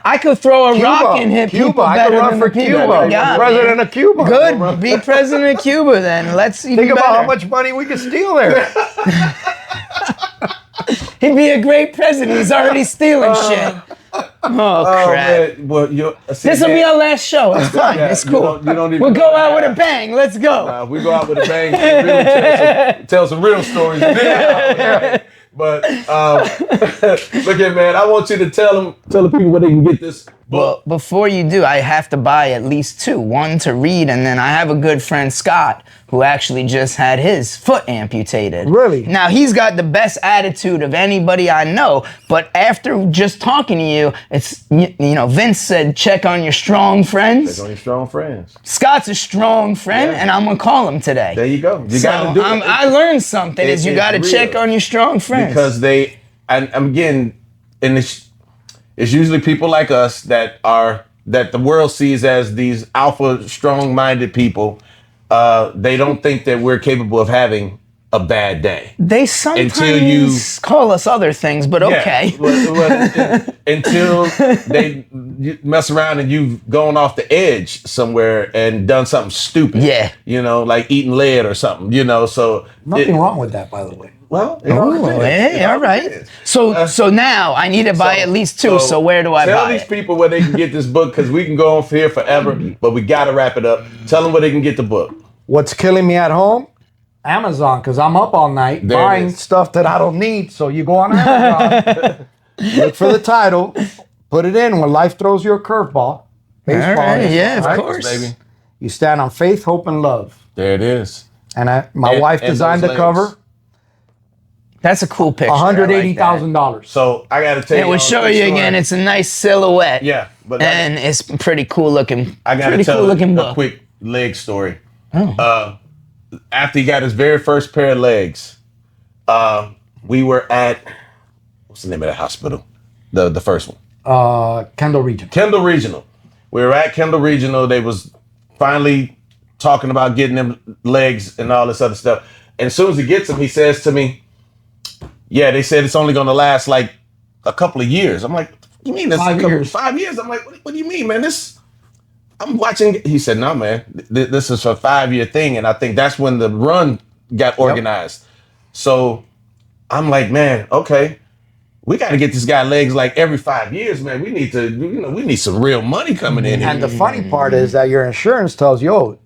I could throw a rock and hit people better than the people. President of Cuba. Good. Be president of Cuba then. Let's see. Think about how much money we could steal there. He'd be a great president. He's already stealing shit. Oh, crap. Man. Well, This will be our last show. It's fine. Yeah, It's cool. you don't even We'll go out know. with a bang. Let's go. We go out with a bang and really tell some real stories. But look at, man, I want you to tell the people where they can get this book. Well, before you do, I have to buy at least 2. One to read, and then I have a good friend, Scott, who actually just had his foot amputated. Really? Now, he's got the best attitude of anybody I know, but after just talking to you, it's, Vince said, check on your strong friends. Check on your strong friends. Scott's a strong friend, and I'm going to call him today. There you go. You got to do it. I learned something, is you got to check on your strong friends. Because it's usually people like us that the world sees as these alpha, strong-minded people. They don't think that we're capable of having a bad day. They sometimes call us other things, but okay. Until they mess around and you've gone off the edge somewhere and done something stupid. Yeah. Like eating lead or something, so. Nothing wrong with that, by the way. Well, hey, all right. So now I need to buy at least 2. So where do I buy it? Tell these people where they can get this book, because we can go on here forever, but we got to wrap it up. Tell them where they can get the book. What's killing me at home? Amazon, because I'm up all night buying stuff that I don't need. So you go on Amazon, look for the title, put it in when life throws you a curveball. Baseball, right, yeah, of course. Baby. You stand on faith, hope, and love. There it is. And my wife designed the cover. That's a cool picture. $180,000. So I got to tell you. And we'll show you again. It's a nice silhouette. Yeah, and it's pretty cool looking. I got to tell a quick leg story. Oh. After he got his very first pair of legs, we were at, what's the name of that hospital? The first one. Kendall Regional. Kendall Regional. We were at Kendall Regional. They was finally talking about getting them legs and all this other stuff. And as soon as he gets them, he says to me, yeah, they said it's only going to last like a couple of years. I'm like, you mean this 5 years? 5 years? I'm like, what do you mean, man? I'm watching. He said, no, man, this is a 5-year thing. And I think that's when the run got organized. Yep. So I'm like, man, okay, we got to get this guy legs like every 5 years, man. We need to, we need some real money coming in. And the funny part is that your insurance tells you,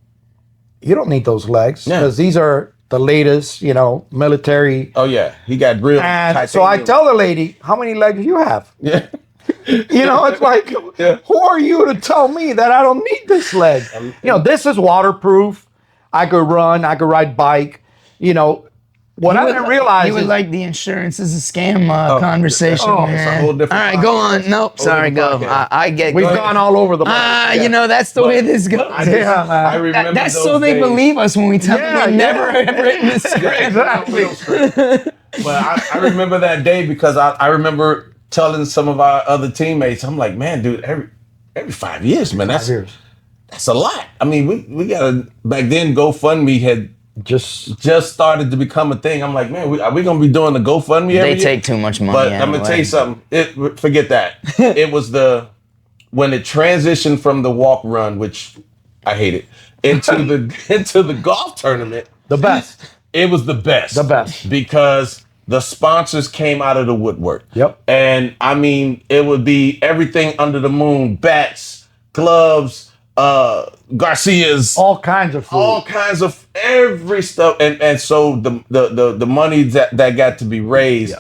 you don't need those legs because these are the latest, military. Oh yeah, he got real. And so I tell the lady, how many legs do you have? Yeah. It's like, who are you to tell me that I don't need this leg? This is waterproof. I could run. I could ride bike. What I didn't realize you would like the insurance is a scam conversation. It's a whole different. All right, go on. Nope, sorry, go. I get. We've gone all over the place. That's the way this goes. I remember that's those so they days. believe us when we tell them we never have written the script. Exactly. But I remember that day because I remember telling some of our other teammates, I'm like, man, dude, every 5 years, man, that's a lot. I mean, we gotta back then GoFundMe had just started to become a thing. I'm like, man, are we gonna be doing the GoFundMe every year? They take too much money. But I'm gonna tell you something. Forget that. It was when it transitioned from the walk run, which I hated, into the golf tournament. The best. It was the best. The best. Because the sponsors came out of the woodwork. Yep. And I mean, it would be everything under the moon: bats, gloves, Garcia's, all kinds of food, all kinds of every stuff, and so the money that got to be raised,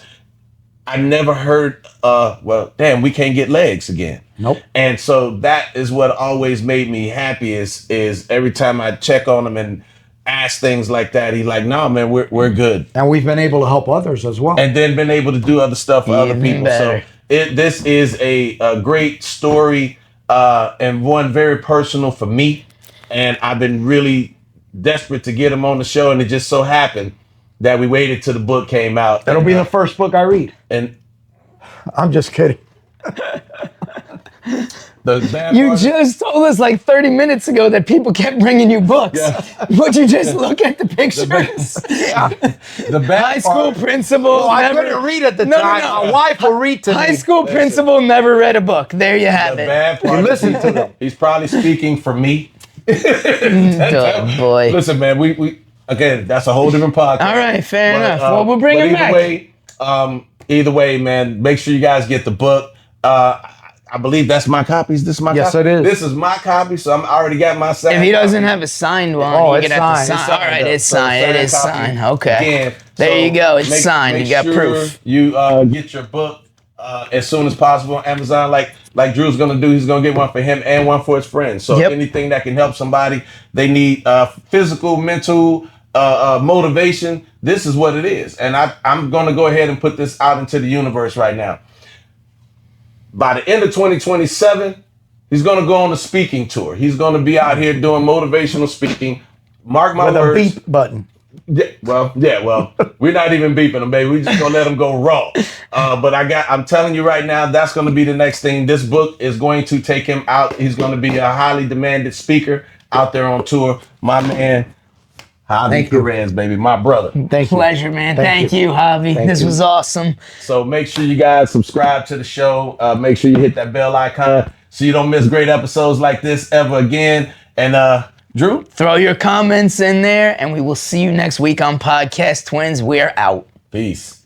I never heard. Well, damn, we can't get legs again. Nope. And so that is what always made me happy is every time I check on him and ask things like that, he's like, "No, man, we're good." And we've been able to help others as well, and then been able to do other stuff for other people. Better. So this is a great story. And one very personal for me, and I've been really desperate to get him on the show, and it just so happened that we waited till the book came out. That'll be the first book I read. And I'm just kidding. You just told us like 30 minutes ago that people kept bringing you books. Yeah. Would you just look at the pictures? The bad high school principal. I couldn't read at the time. My wife will read to me. High school principal never read a book. There you have it. Bad part. You listen to them. He's probably speaking for me. Oh boy. Listen, man, we again, that's a whole different podcast. All right, fair enough. Well, we'll bring him back. Either way, man, make sure you guys get the book. I believe that's my copies. This is my Yes, copy. it is. This is my copy, so I'm already got my signed. If he doesn't have a signed one, Oh, you it's can have to signed. sign. All right, it's signed. It is copy. signed. Okay. Again, There you go. It's signed. Make You got sure proof. You get your book as soon as possible on Amazon. Like Drew's gonna do. He's gonna get one for him and one for his friends. So anything that can help somebody, they need physical, mental motivation. This is what it is, and I'm gonna go ahead and put this out into the universe right now. By the end of 2027, he's going to go on a speaking tour. He's going to be out here doing motivational speaking. Mark my words. With a beep button. Yeah, well, we're not even beeping him, baby. We're just going to let him go raw. But I'm telling you right now, that's going to be the next thing. This book is going to take him out. He's going to be a highly demanded speaker out there on tour. My man, Javier Perez, baby, my brother. Thank you. Pleasure, man. Thank you, Javi. This was awesome. So make sure you guys subscribe to the show. Make sure you hit that bell icon so you don't miss great episodes like this ever again. And Drew? Throw your comments in there, and we will see you next week on Podcast Twins. We're out. Peace.